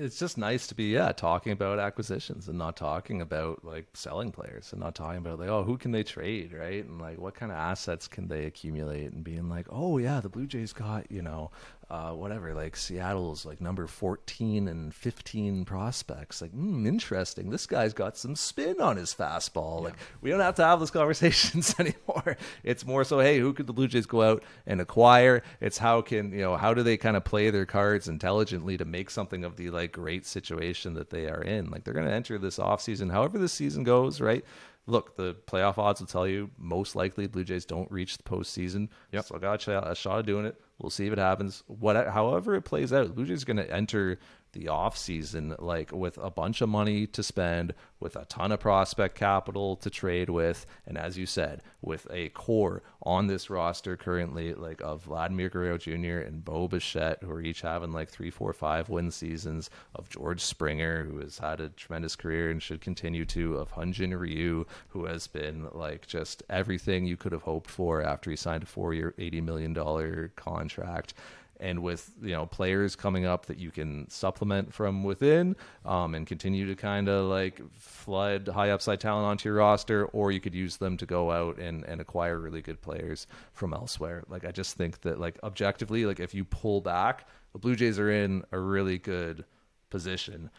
It's just nice to be talking about acquisitions and not talking about like selling players, and not talking about like, oh, who can they trade, right? And like what kind of assets can they accumulate, and being like, oh yeah, the Blue Jays got, you know, whatever, like Seattle's like number 14 and 15 prospects. Like, interesting. This guy's got some spin on his fastball. Yeah. Like, we don't have to have those conversations anymore. It's more so, hey, who could the Blue Jays go out and acquire? It's how do they kind of play their cards intelligently to make something of the like great situation that they are in. Like, they're going to enter this offseason, however this season goes, right? Look, the playoff odds will tell you most likely Blue Jays don't reach the postseason. Yep. So I got a shot of doing it. We'll see if it happens. However it plays out, Blue Jays are going to enter the offseason like with a bunch of money to spend, with a ton of prospect capital to trade with, and as you said, with a core on this roster currently like of Vladimir Guerrero Jr. and Bo Bichette, who are each having like 3, 4, 5 win seasons, of George Springer, who has had a tremendous career and should continue to, of Hyun-Jin Ryu, who has been like just everything you could have hoped for after he signed a 4-year $80 million contract. and with, you know, players coming up that you can supplement from within, and continue to kind of like flood high upside talent onto your roster, or you could use them to go out and acquire really good players from elsewhere. Like, I just think that, like, objectively, like, if you pull back, the Blue Jays are in a really good position.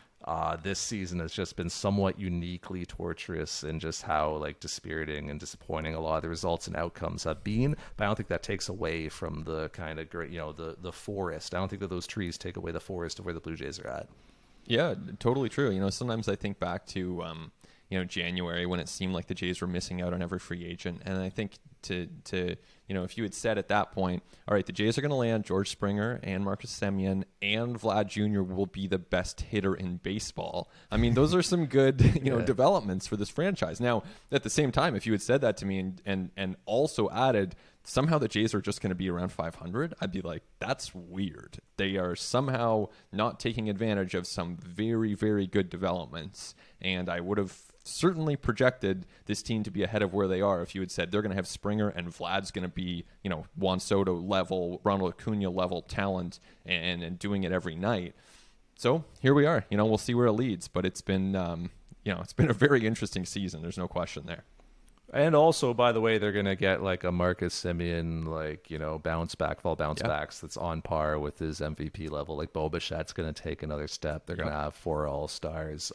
This season has just been somewhat uniquely torturous in just how, like, dispiriting and disappointing a lot of the results and outcomes have been. But I don't think that takes away from the kind of great, you know, the forest. I don't think that those trees take away the forest of where the Blue Jays are at. Yeah, totally true. You know, sometimes I think back to, you know, January when it seemed like the Jays were missing out on every free agent. And I think to you know, if you had said at that point, all right, the Jays are going to land George Springer and Marcus Semien, and Vlad Jr. will be the best hitter in baseball. I mean, those are some good, you know, developments for this franchise. Now, at the same time, if you had said that to me and also added somehow the Jays are just going to be around 500, I'd be like, that's weird. They are somehow not taking advantage of some very, very good developments. And I would have certainly projected this team to be ahead of where they are if you had said they're going to have Springer and Vlad's going to be, you know, Juan Soto level, Ronald Acuna level talent and doing it every night. So here we are. You know, we'll see where it leads. But it's been, you know, it's been a very interesting season. There's no question there. And also, by the way, they're going to get like a Marcus Semien, like, you know, bounce backs that's on par with his MVP level. Like, Bo Bichette's going to take another step. They're going to have 4 All-Stars.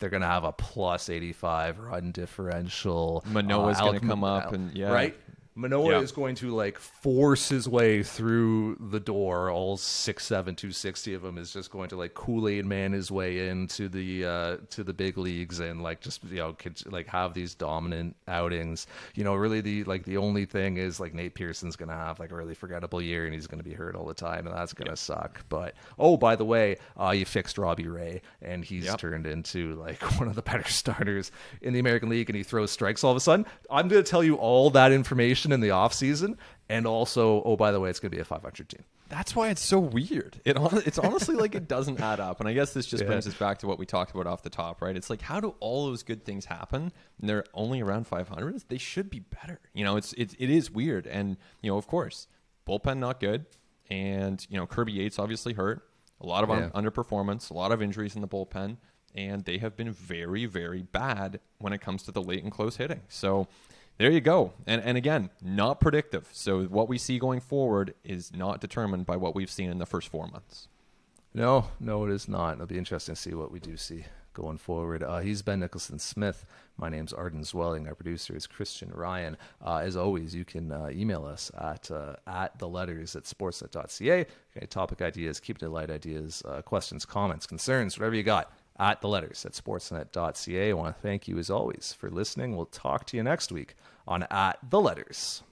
They're going to have a plus 85 run differential. Manoah's going to come up and right. Manoah is going to, like, force his way through the door. All 6'7", 260 of him is just going to, like, Kool-Aid man his way into the big leagues and, like, just, you know, could, like, have these dominant outings. You know, really the only thing is, like, Nate Pearson's going to have, like, a really forgettable year and he's going to be hurt all the time, and that's going to suck. But, oh, by the way, you fixed Robbie Ray, and he's turned into, like, one of the better starters in the American League, and he throws strikes all of a sudden. I'm going to tell you all that information in the offseason, and also, oh, by the way, it's going to be a 500 team. That's why it's so weird. It's honestly like it doesn't add up. And I guess this just brings us back to what we talked about off the top, right? It's like, how do all those good things happen and they're only around 500? They should be better. You know, it is weird. And, you know, of course, bullpen not good. And, you know, Kirby Yates obviously hurt. A lot of underperformance, a lot of injuries in the bullpen. And they have been very, very bad when it comes to the late and close hitting. So there you go. And again, not predictive. So what we see going forward is not determined by what we've seen in the first 4 months. No, it is not. It'll be interesting to see what we do see going forward. He's Ben Nicholson-Smith. My name's Arden Zwelling. Our producer is Christian Ryan. As always, you can email us at theletters@sportsnet.ca. Okay, topic ideas, keep it light ideas, questions, comments, concerns, whatever you got. At theletters@sportsnet.ca. I want to thank you, as always, for listening. We'll talk to you next week on At The Letters.